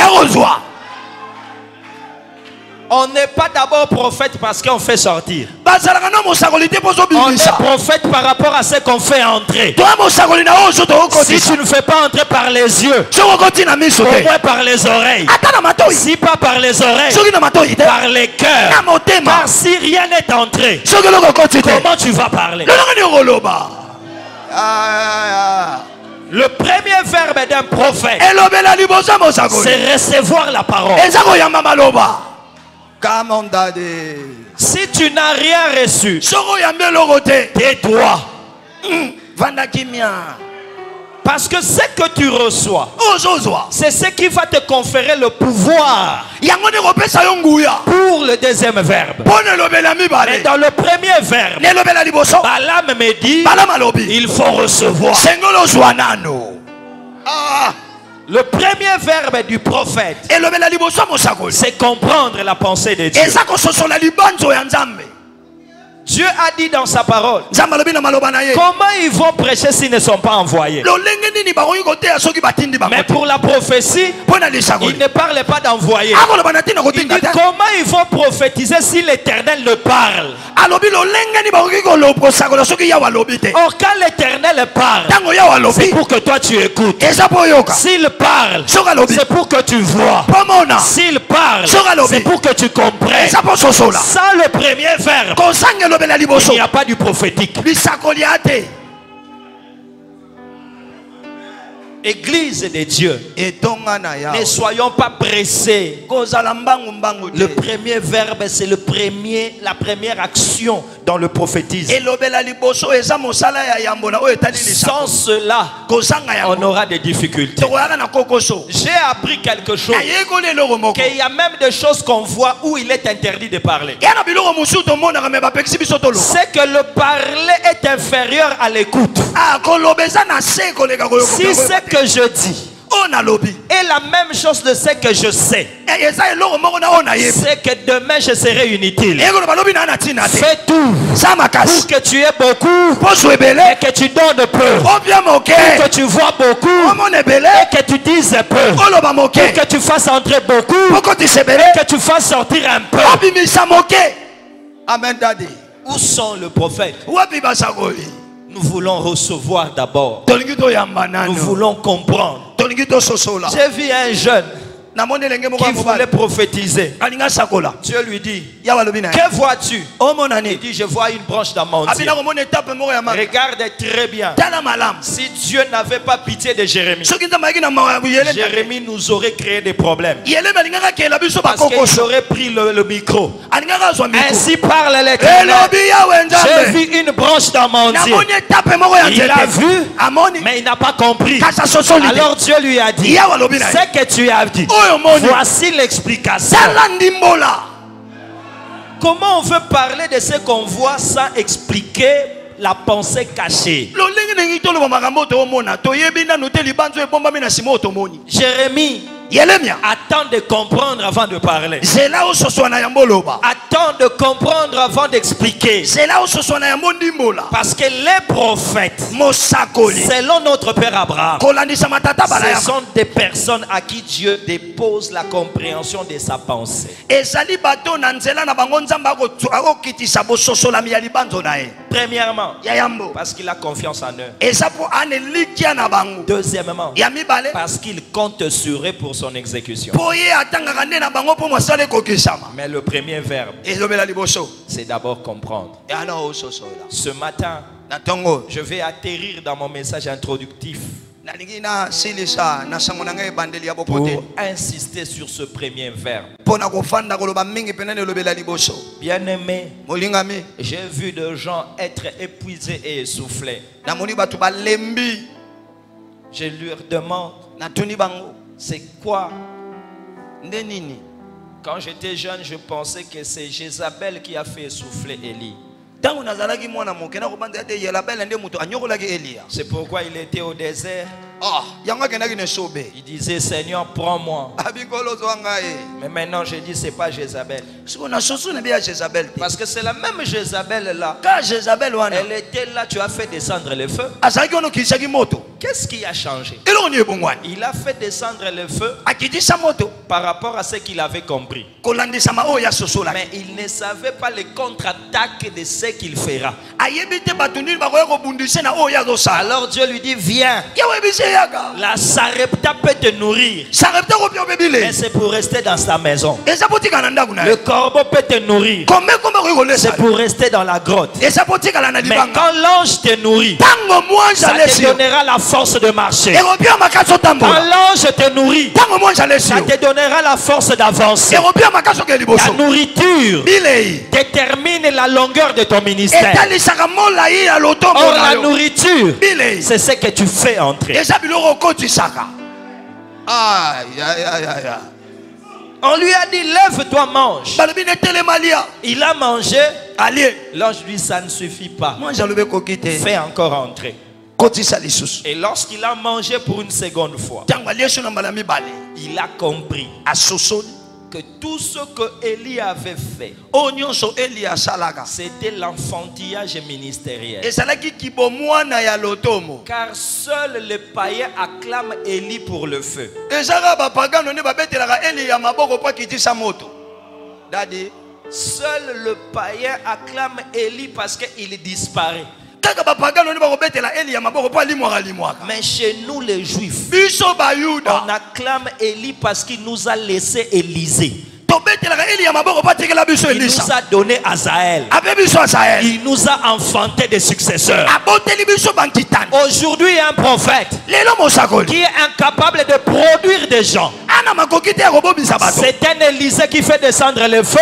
On n'est pas d'abord prophète parce qu'on fait sortir. On est prophète par rapport à ce qu'on fait entrer. Si tu ne fais pas entrer par les yeux, au moins par les oreilles. Si pas par les oreilles, par les cœurs. Car si rien n'est entré, comment tu vas parler? Le premier verbe d'un prophète, c'est recevoir la parole. Si tu n'as rien reçu, tais-toi. Parce que ce que tu reçois, c'est ce qui va te conférer le pouvoir pour le deuxième verbe. Mais dans le premier verbe, Balaam me dit, il faut recevoir. Le premier verbe du prophète, c'est comprendre la pensée de Dieu. Dieu a dit dans sa parole, comment ils vont prêcher s'ils ne sont pas envoyés? Mais pour la prophétie, il ne parle pas d'envoyer. Il dit comment ils vont prophétiser si l'Éternel ne parle? Or quand l'Éternel parle, c'est pour que toi tu écoutes. S'il parle, c'est pour que tu vois. S'il parle, c'est pour que tu comprennes. Sans le premier verbe, il n'y a pas du prophétique. Église de Dieu, ne soyons pas pressés. Le premier verbe, c'est la première action dans le prophétisme. Sans cela, on aura des difficultés. J'ai appris quelque chose, qu'il y a même des choses qu'on voit où il est interdit de parler. C'est que le parler est inférieur à l'écoute. Si c'est que je dis et la même chose de ce que je sais, c'est que demain je serai inutile. Fais tout pour que tu aies beaucoup et que tu donnes peu, pour que tu vois beaucoup et que tu dises peu, pour que tu fasses entrer beaucoup et que tu fasses sortir un peu. Amen, Daddy. Où sont les prophètes? Nous voulons recevoir d'abord. Nous voulons comprendre. J'ai vu un jeune qui voulait prophétiser. Dieu lui dit, que vois-tu? Il dit, je vois une branche d'amandier. Regarde très bien. Si Dieu n'avait pas pitié de Jérémie, Jérémie nous aurait créé des problèmes. Parce qu'il aurait pris le micro. Ainsi parle l'Éternel. J'ai vu une branche d'amandier. Il a vu, mais il n'a pas compris. Alors Dieu lui a dit, ce que tu as dit, voici l'explication. Comment on veut parler de ce qu'on voit sans expliquer la pensée cachée? Jérémie attends de comprendre avant de parler. Attends de comprendre avant d'expliquer. Parce que les prophètes, selon notre père Abraham, ce sont des personnes à qui Dieu dépose la compréhension de sa pensée. Premièrement, parce qu'il a confiance en eux. Deuxièmement, parce qu'il compte sur eux pour son exécution. Mais le premier verbe, c'est d'abord comprendre. Ce matin, je vais atterrir dans mon message introductif pour insister sur ce premier verbe. Bien-aimé, j'ai vu des gens être épuisés et essoufflés. Je leur demande, c'est quoi Quand j'étais jeune, je pensais que c'est Jézabel qui a fait souffler Élie. C'est pourquoi il était au désert. Il disait, Seigneur, prends-moi. Mais maintenant, je dis, c'est pas Jézabel. Parce que c'est la même Jézabel là. Elle était là, tu as fait descendre le feu. Qu'est-ce qui a changé? Il a fait descendre le feu par rapport à ce qu'il avait compris. Mais il ne savait pas les contre-attaques de ce qu'il fera. Alors Dieu lui dit, viens. La Sarepta peut te nourrir, mais c'est pour rester dans sa maison. Le corbeau peut te nourrir, c'est pour rester dans la grotte. Mais quand l'ange te nourrit, ça te donnera la force de marcher. Quand l'ange te nourrit, ça te donnera la force d'avancer. La nourriture détermine la longueur de ton ministère. Or la nourriture, c'est ce que tu fais entrer. On lui a dit, lève-toi, mange. Il a mangé. L'ange lui dit, ça ne suffit pas. Fais encore entrer. Et lorsqu'il a mangé pour une seconde fois, il a compris que tout ce que Élie avait fait, c'était l'enfantillage ministériel. Car seuls les païens acclament Élie pour le feu. Seul le païen acclame Élie parce qu'il disparaît. Mais chez nous les Juifs, on acclame Élie parce qu'il nous a laissé Élisée. Il nous a donné Azaël. Il nous a enfanté des successeurs. Aujourd'hui, il y a un prophète qui est incapable de produire des gens. C'est un Élisée qui fait descendre le feu,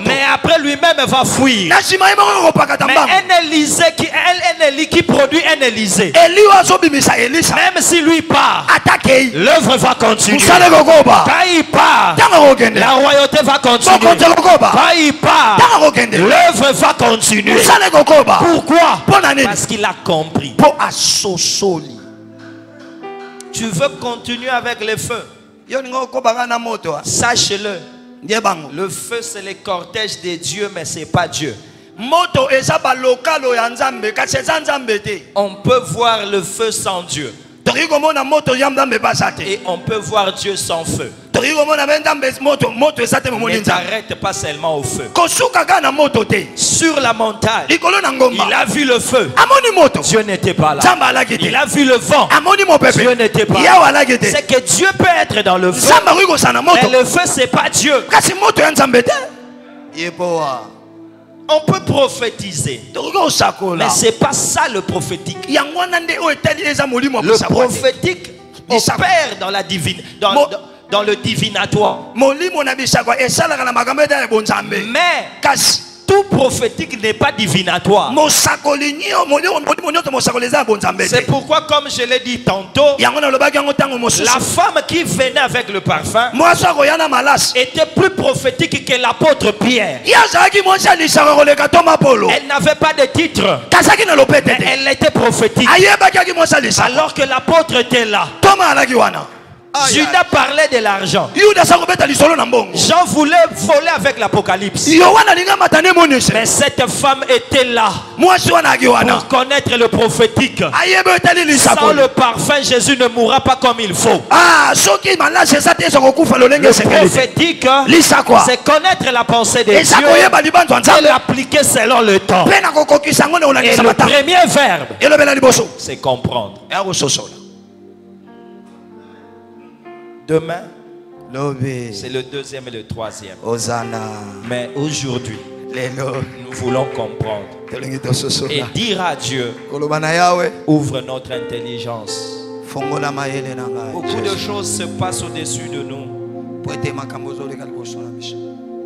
mais après lui-même va fuir. Mais un Élie qui produit un Élisée, même si lui part, l'œuvre va continuer. Quand il part, la royauté va continuer. Quand il part, l'œuvre va continuer. Pourquoi? Parce qu'il a compris. Tu veux continuer avec le feu? Sache-le. Le feu, c'est le cortège de Dieu, mais ce n'est pas Dieu. On peut voir le feu sans Dieu. Et on peut voir Dieu sans feu. Ne t'arrête pas seulement au feu. Sur la montagne, il a vu le feu. Dieu n'était pas là. Il a vu le vent. Dieu n'était pas là. C'est que Dieu peut être dans le feu, mais le feu, c'est pas Dieu. On peut prophétiser, mais ce n'est pas ça le prophétique. Le prophétique opère dans la divine, dans le divinatoire. Mais tout prophétique n'est pas divinatoire. C'est pourquoi, comme je l'ai dit tantôt, la femme qui venait avec le parfum était plus prophétique que l'apôtre Pierre. Elle n'avait pas de titre, mais elle était prophétique. Alors que l'apôtre était là. Judas parlait de l'argent. Jean voulait voler avec l'Apocalypse. Mais cette femme était là pour connaître le prophétique. Sans le parfum, Jésus ne mourra pas comme il faut. Le prophétique, c'est connaître la pensée de Dieu et l'appliquer selon le temps. Et le premier verbe, c'est comprendre. Demain, c'est le deuxième et le troisième. Mais aujourd'hui, nous voulons comprendre et dire à Dieu, ouvre notre intelligence. Beaucoup de choses se passent au-dessus de nous.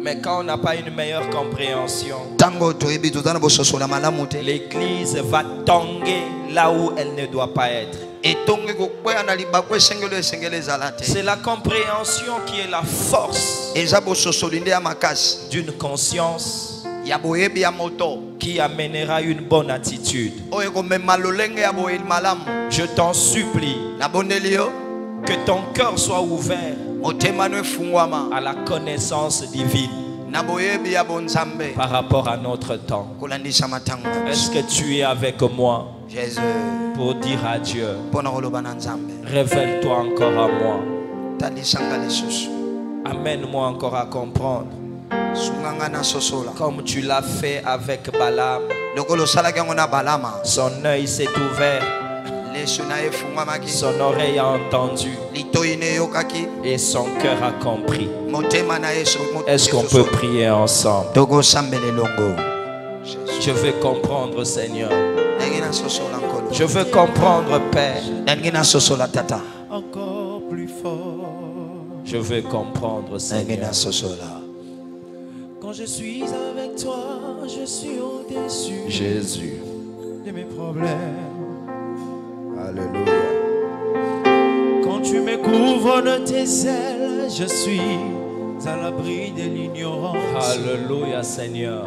Mais quand on n'a pas une meilleure compréhension, l'Église va tanguer là où elle ne doit pas être. C'est la compréhension qui est la force d'une conscience qui amènera une bonne attitude. Je t'en supplie que ton cœur soit ouvert à la connaissance divine par rapport à notre temps. Est-ce que tu es avec moi pour dire à Dieu, révèle-toi encore à moi, amène-moi encore à comprendre, comme tu l'as fait avec Balaam. Son œil s'est ouvert, son oreille a entendu et son cœur a compris. Est-ce qu'on peut prier ensemble? Je veux comprendre, Seigneur. Je veux comprendre, Père. Encore plus fort. Je veux comprendre, Seigneur. Quand je suis avec toi, je suis au-dessus, Jésus, de mes problèmes. Alléluia. Quand tu me couvres de tes ailes, je suis à l'abri de l'ignorance. Alléluia, Seigneur.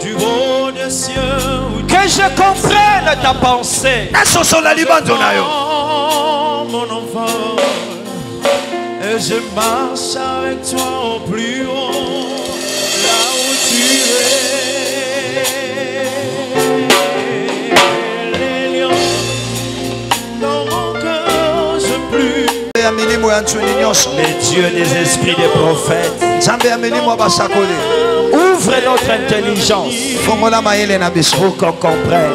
Du haut des cieux, que je comprenne ta pensée. Mon enfant, et je marche avec toi au plus haut, là où tu es. Les lions dans mon cœur, je plus. Les dieux des esprits des prophètes, ouvre notre intelligence pour qu'on comprenne.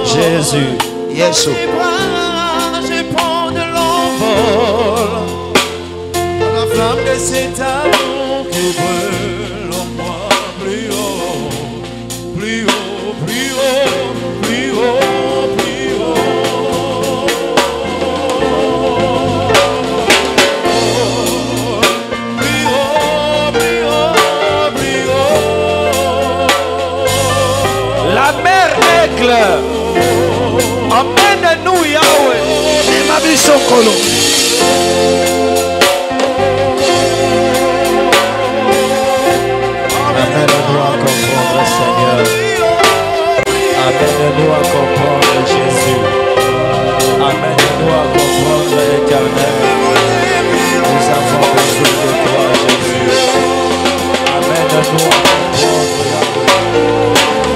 Jésus, Jésus. Je prends de l'envol dans la flamme de cet amour qui brûle en moi. Plus haut, plus haut, plus haut, plus haut, plus haut. Plus haut, plus haut, plus haut. La mer est claire. Emmène-nous, Yahweh. Amène-nous à comprendre, Seigneur. Amène-nous à comprendre, Jésus. Amène-nous à comprendre, l'Éternel. Nous avons besoin de toi, Jésus. Amène-nous à comprendre, Yahweh.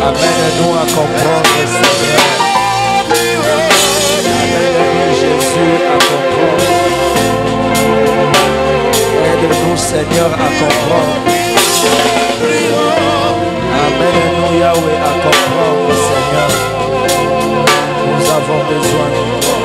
Amène-nous à comprendre, Seigneur. Amène-nous, Jésus, à comprendre. Aide-nous, Seigneur, à comprendre. Amène-nous, Yahweh, à comprendre, Seigneur. Nous avons besoin de toi.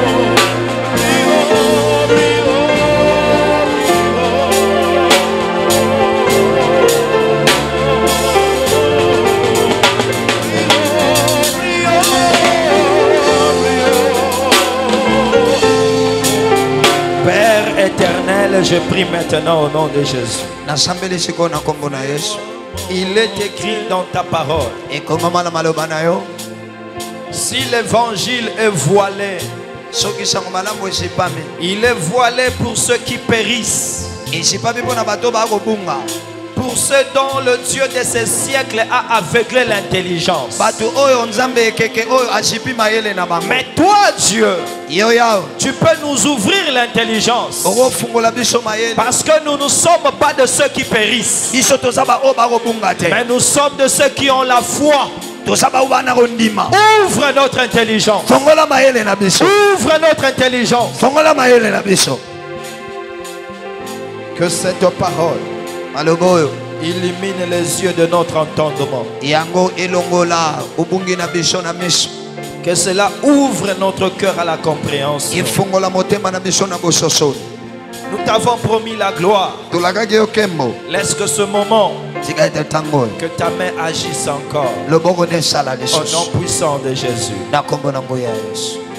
Père éternel, je prie maintenant au nom de Jésus. Il est écrit dans ta parole, si l'évangile est voilé, il est voilé pour ceux qui périssent, pour ceux dont le Dieu de ces siècles a aveuglé l'intelligence. Mais toi, Dieu, tu peux nous ouvrir l'intelligence, parce que nous ne sommes pas de ceux qui périssent, mais nous sommes de ceux qui ont la foi. Ouvre notre intelligence. Ouvre notre intelligence. Que cette parole illumine les yeux de notre entendement. Que cela ouvre notre cœur à la compréhension. Nous t'avons promis la gloire. Laisse que ce moment, que ta main agisse encore. Au nom puissant de Jésus.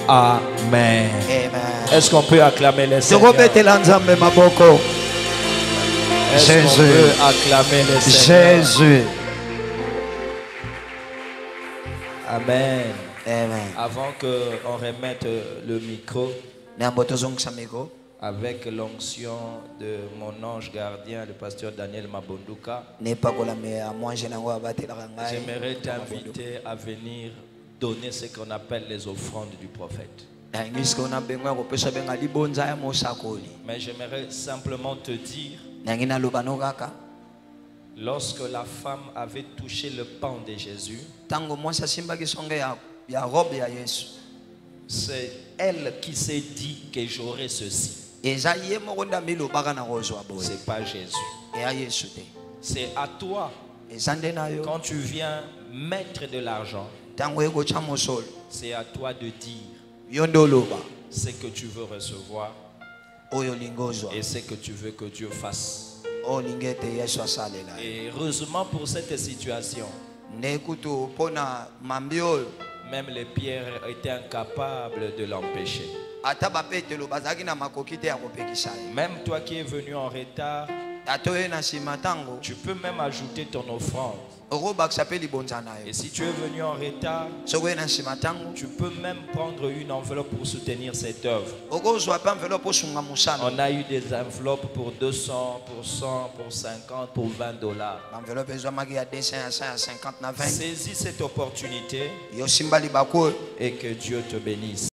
Amen. Est-ce qu'on peut acclamer les Seigneurs? Est-ce qu'on peut acclamer les Seigneurs? Jésus. Amen. Amen. Avant qu'on remette le micro, avec l'onction de mon ange gardien, le pasteur Daniel Mabonduka, j'aimerais t'inviter à venir donner ce qu'on appelle les offrandes du prophète. Mais j'aimerais simplement te dire, lorsque la femme avait touché le pain de Jésus, c'est elle qui s'est dit que j'aurai ceci. C'est pas Jésus. C'est à toi. Quand tu viens mettre de l'argent, c'est à toi de dire ce que tu veux recevoir et ce que tu veux que Dieu fasse. Et heureusement pour cette situation, même les pierres étaient incapables de l'empêcher. Même toi qui es venu en retard, tu peux même ajouter ton offrande. Et si tu es venu en retard, tu peux même prendre une enveloppe pour soutenir cette œuvre. On a eu des enveloppes pour 200, pour 100, pour 50, pour $20. Saisis cette opportunité et que Dieu te bénisse.